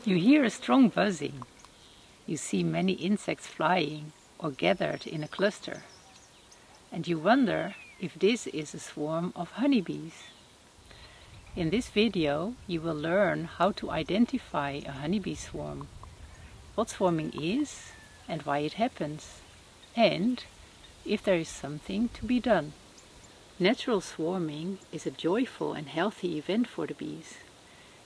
You hear a strong buzzing. You see many insects flying or gathered in a cluster. And you wonder if this is a swarm of honeybees. In this video you will learn how to identify a honeybee swarm, what swarming is and why it happens, and if there is something to be done. Natural swarming is a joyful and healthy event for the bees.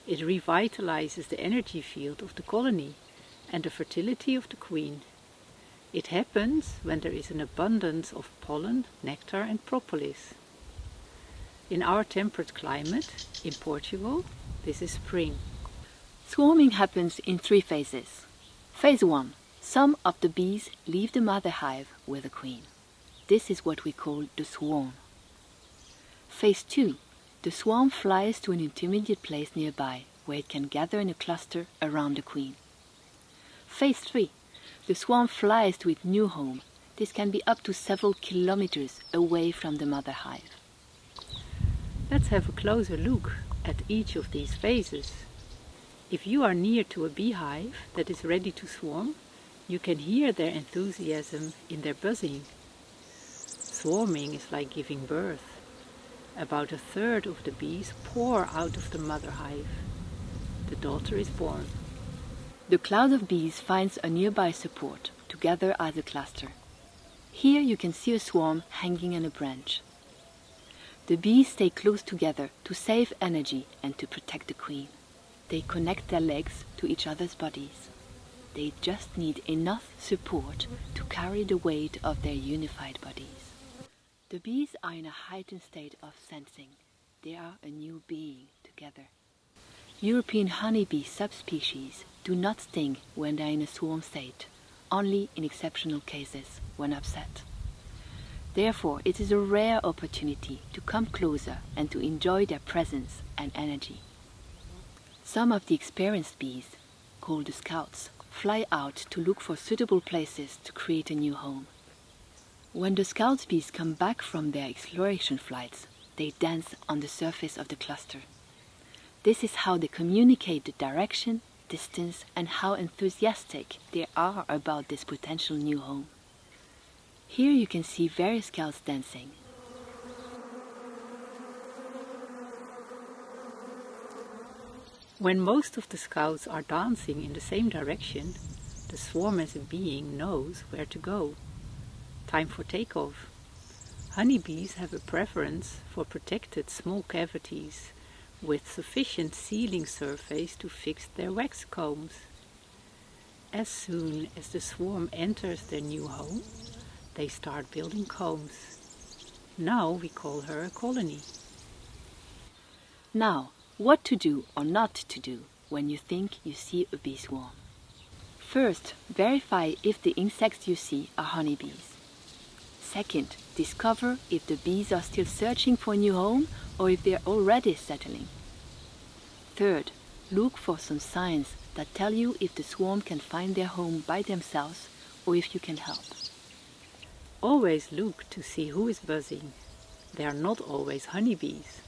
It revitalizes the energy field of the colony and the fertility of the queen. It happens when there is an abundance of pollen, nectar and propolis. In our temperate climate, in Portugal, this is spring. Swarming happens in 3 phases. Phase 1. Some of the bees leave the mother hive with the queen. This is what we call the swarm. Phase 2. The swarm flies to an intermediate place nearby, where it can gather in a cluster around the queen. Phase 3. The swarm flies to its new home. This can be up to several kilometers away from the mother hive. Let's have a closer look at each of these phases. If you are near to a beehive that is ready to swarm, you can hear their enthusiasm in their buzzing. Swarming is like giving birth. About a third of the bees pour out of the mother hive. The daughter is born. The cloud of bees finds a nearby support to gather as a cluster. Here you can see a swarm hanging on a branch. The bees stay close together to save energy and to protect the queen. They connect their legs to each other's bodies. They just need enough support to carry the weight of their unified bodies. The bees are in a heightened state of sensing. They are a new being together. European honeybee subspecies do not sting when they are in a swarm state, only in exceptional cases when upset. Therefore, it is a rare opportunity to come closer and to enjoy their presence and energy. Some of the experienced bees, called the scouts, fly out to look for suitable places to create a new home. When the scout bees come back from their exploration flights, they dance on the surface of the cluster. This is how they communicate the direction, distance, and how enthusiastic they are about this potential new home. Here you can see various scouts dancing. When most of the scouts are dancing in the same direction, the swarm as a being knows where to go. Time for takeoff. Honeybees have a preference for protected small cavities with sufficient sealing surface to fix their wax combs. As soon as the swarm enters their new home, they start building combs. Now we call her a colony. Now, what to do or not to do when you think you see a bee swarm. First, verify if the insects you see are honeybees. Second, discover if the bees are still searching for a new home or if they are already settling. Third, look for some signs that tell you if the swarm can find their home by themselves or if you can help. Always look to see who is buzzing. They are not always honeybees.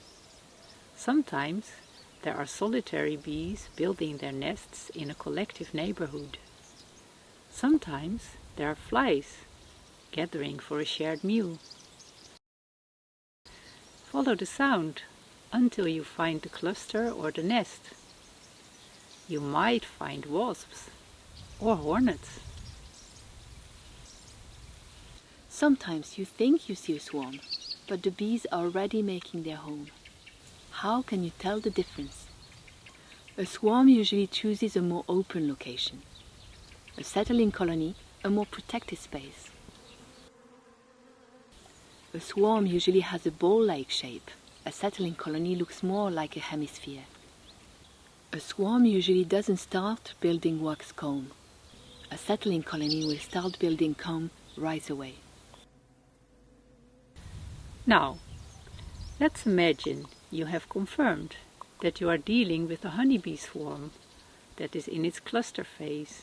Sometimes there are solitary bees building their nests in a collective neighborhood. Sometimes there are flies gathering for a shared meal. Follow the sound until you find the cluster or the nest. You might find wasps or hornets. Sometimes you think you see a swarm, but the bees are already making their home. How can you tell the difference? A swarm usually chooses a more open location. A settling colony, a more protected space. A swarm usually has a bowl-like shape. A settling colony looks more like a hemisphere. A swarm usually doesn't start building wax comb. A settling colony will start building comb right away. Now, let's imagine you have confirmed that you are dealing with a honeybee swarm that is in its cluster phase.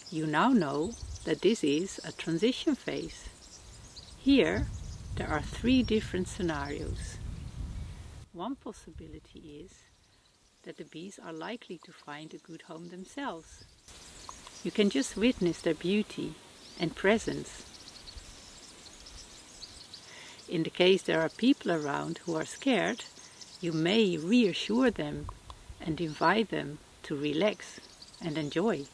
You now know that this is a transition phase. Here, there are 3 different scenarios. One possibility is that the bees are likely to find a good home themselves. You can just witness their beauty and presence. In the case there are people around who are scared, you may reassure them and invite them to relax and enjoy.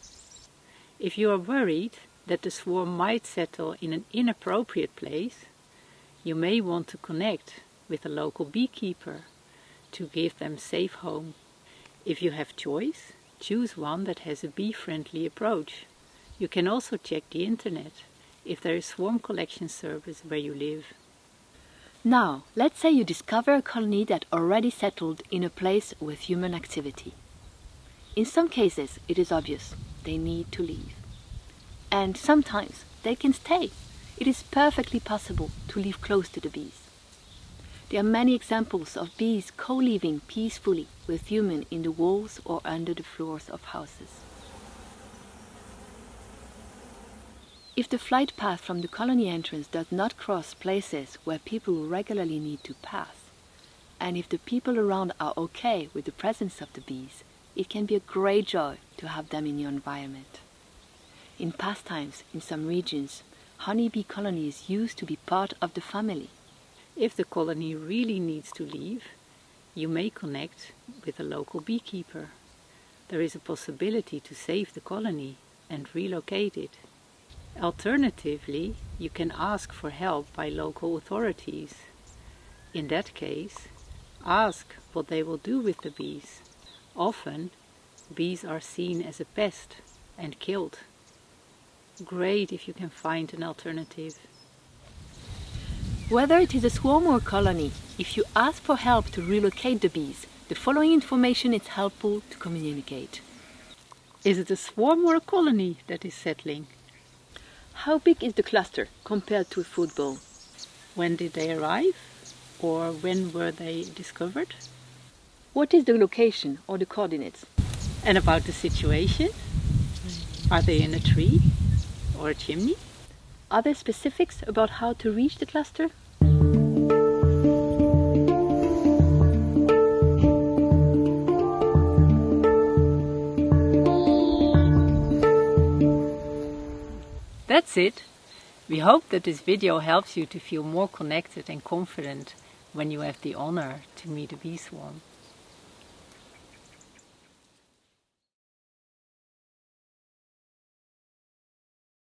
If you are worried that the swarm might settle in an inappropriate place, you may want to connect with a local beekeeper to give them a safe home. If you have choice, choose one that has a bee-friendly approach. You can also check the internet if there is swarm collection service where you live. Now, let's say you discover a colony that already settled in a place with human activity. In some cases, it is obvious they need to leave. And sometimes they can stay. It is perfectly possible to live close to the bees. There are many examples of bees co-living peacefully with humans in the walls or under the floors of houses. If the flight path from the colony entrance does not cross places where people regularly need to pass, and if the people around are okay with the presence of the bees, it can be a great joy to have them in your environment. In past times, in some regions, honeybee colonies used to be part of the family. If the colony really needs to leave, you may connect with a local beekeeper. There is a possibility to save the colony and relocate it. Alternatively, you can ask for help by local authorities. In that case, ask what they will do with the bees. Often, bees are seen as a pest and killed. Great if you can find an alternative. Whether it is a swarm or a colony, if you ask for help to relocate the bees, the following information is helpful to communicate. Is it a swarm or a colony that is settling? How big is the cluster compared to a football? When did they arrive? Or when were they discovered? What is the location or the coordinates? And about the situation? Are they in a tree or a chimney? Are there specifics about how to reach the cluster? That's it. We hope that this video helps you to feel more connected and confident when you have the honor to meet a bee swarm.